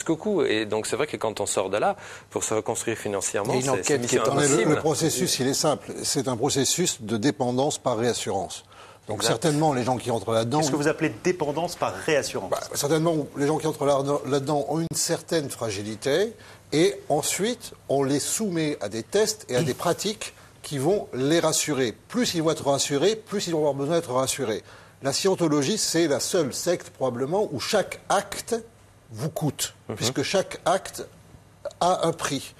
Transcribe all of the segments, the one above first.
jusqu'au cou. Et donc c'est vrai que quand on sort de là, pour se reconstruire financièrement, c'est mission le impossible. processus, il est simple. C'est un processus de dépendance par réassurance. Donc exact. Certainement, les gens qui entrent là-dedans... Qu'est-ce que vous appelez dépendance par réassurance? Certainement, les gens qui entrent là-dedans ont une certaine fragilité. Et ensuite, on les soumet à des tests et à des pratiques qui vont les rassurer. Plus ils vont être rassurés, plus ils vont avoir besoin d'être rassurés. La scientologie, c'est la seule secte, probablement, où chaque acte vous coûte, puisque chaque acte a un prix.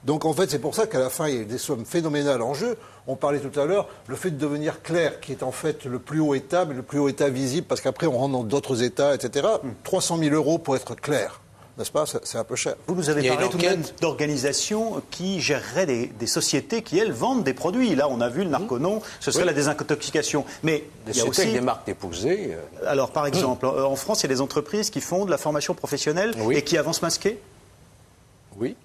Donc, en fait, c'est pour ça qu'à la fin, il y a des sommes phénoménales en jeu. On parlait tout à l'heure, le fait de devenir clair, qui est en fait le plus haut état, mais le plus haut état visible, parce qu'après, on rentre dans d'autres états, etc. 300 000 € pour être clair. N'est-ce pas? C'est un peu cher. Vous nous avez parlé tout de même d'organisations qui géreraient des sociétés qui, elles, vendent des produits. Là, on a vu le Narconon, ce serait la désintoxication. Mais il y a aussi des marques déposées. Alors, par exemple, en France, il y a des entreprises qui font de la formation professionnelle et qui avancent masquées? Oui.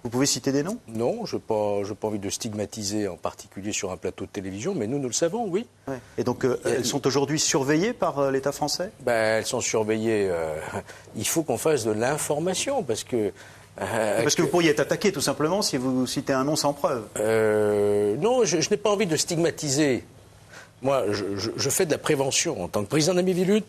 Vous pouvez citer des noms? Non, je n'ai pas envie de stigmatiser en particulier sur un plateau de télévision, mais nous le savons, oui. Ouais. Et donc, elles sont aujourd'hui surveillées par l'État français? Elles sont surveillées. Il faut qu'on fasse de l'information, parce que... parce que vous pourriez être attaqué, tout simplement, si vous citez un nom sans preuve. Non, je n'ai pas envie de stigmatiser. Moi, je fais de la prévention. En tant que président d'Ami-Vilude,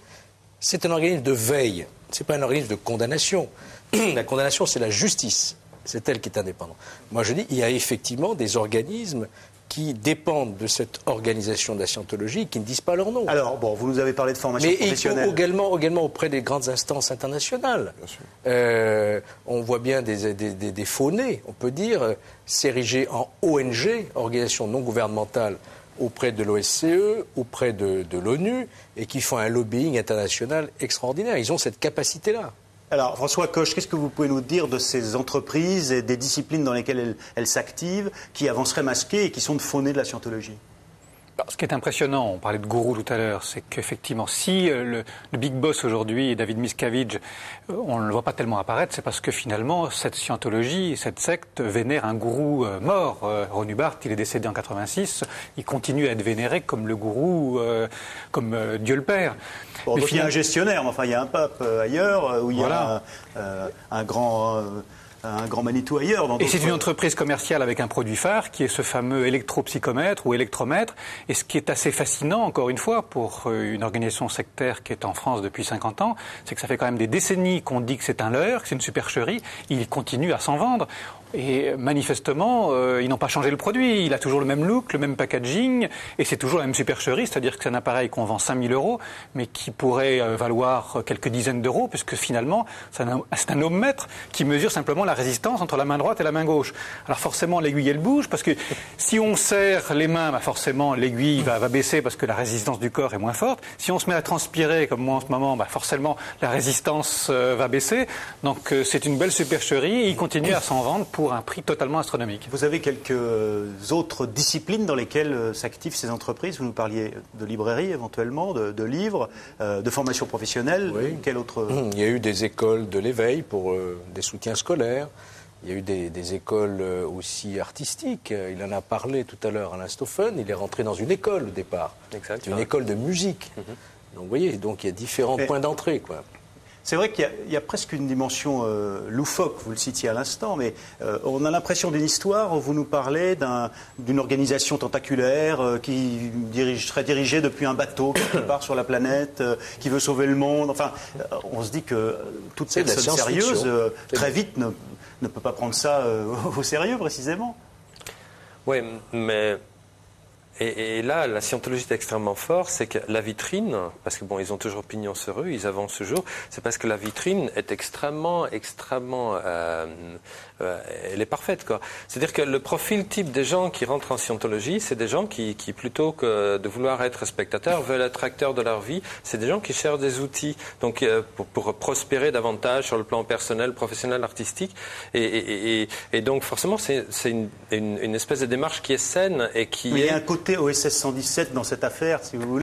c'est un organisme de veille. Ce n'est pas un organisme de condamnation. La condamnation, c'est la justice. C'est elle qui est indépendante. Moi, je dis, il y a effectivement des organismes qui dépendent de cette organisation de la scientologie, qui ne disent pas leur nom. Alors, bon, vous nous avez parlé de formation professionnelle. Mais également auprès des grandes instances internationales. Bien sûr. On voit bien des faux-nez, on peut dire, s'ériger en ONG, organisation non gouvernementale, auprès de l'OSCE, auprès de l'ONU, et qui font un lobbying international extraordinaire. Ils ont cette capacité-là. Alors, François Coche, qu'est-ce que vous pouvez nous dire de ces entreprises et des disciplines dans lesquelles elles s'activent, qui avanceraient masquées et qui sont de faux-nez de la scientologie? Ce qui est impressionnant, on parlait de gourou tout à l'heure, c'est qu'effectivement, si le big boss aujourd'hui, David Miscavige, on ne le voit pas tellement apparaître, c'est parce que finalement, cette scientologie, cette secte vénère un gourou mort. Ron Hubbard, il est décédé en 86, il continue à être vénéré comme le gourou, comme Dieu le Père. Bon, donc il y a un gestionnaire, mais enfin il y a un pape ailleurs, où il y a un grand Manitou ailleurs. Et c'est une entreprise commerciale avec un produit phare qui est ce fameux électropsychomètre ou électromètre. Et ce qui est assez fascinant, encore une fois, pour une organisation sectaire qui est en France depuis 50 ans, c'est que ça fait quand même des décennies qu'on dit que c'est un leurre, que c'est une supercherie. Il continue à s'en vendre. Et manifestement, ils n'ont pas changé le produit. Il a toujours le même look, le même packaging, et c'est toujours la même supercherie, c'est-à-dire que c'est un appareil qu'on vend 5 000 €, mais qui pourrait valoir quelques dizaines d'euros, puisque finalement, c'est un ohmmètre qui mesure simplement la résistance entre la main droite et la main gauche. Alors forcément, l'aiguille, elle bouge, parce que si on serre les mains, forcément, l'aiguille va baisser, parce que la résistance du corps est moins forte. Si on se met à transpirer, comme moi en ce moment, forcément, la résistance va baisser. Donc c'est une belle supercherie, et il continue à s'en vendre pour un prix totalement astronomique. Vous avez quelques autres disciplines dans lesquelles s'activent ces entreprises? Vous nous parliez de librairie éventuellement, de livres, de formation professionnelle. Oui. Quel autre... Il y a eu des écoles de l'éveil pour des soutiens scolaires. Il y a eu des écoles aussi artistiques. Il en a parlé tout à l'heure à l'Instophone. Il est rentré dans une école au départ. Exact. Une école de musique. Donc vous voyez, donc il y a différents points d'entrée, quoi. C'est vrai qu'il y a presque une dimension loufoque, vous le citiez à l'instant, mais on a l'impression d'une histoire où vous nous parlez d'une organisation tentaculaire qui serait dirigée depuis un bateau qui part sur la planète, qui veut sauver le monde. Enfin, on se dit que toute personne sérieuse, très vite, ne peut pas prendre ça au sérieux, précisément. Oui, mais... Et là, la scientologie est extrêmement forte, c'est que la vitrine, parce que bon, ils ont toujours pignon sur eux, ils avancent toujours, c'est parce que la vitrine est extrêmement, elle est parfaite, quoi. C'est-à-dire que le profil type des gens qui rentrent en scientologie, c'est des gens qui plutôt que de vouloir être spectateurs, veulent être acteurs de leur vie. C'est des gens qui cherchent des outils, donc pour prospérer davantage sur le plan personnel, professionnel, artistique. Et donc forcément, c'est une espèce de démarche qui est saine et qui Mais il y a un côté OSS 117 dans cette affaire, si vous voulez.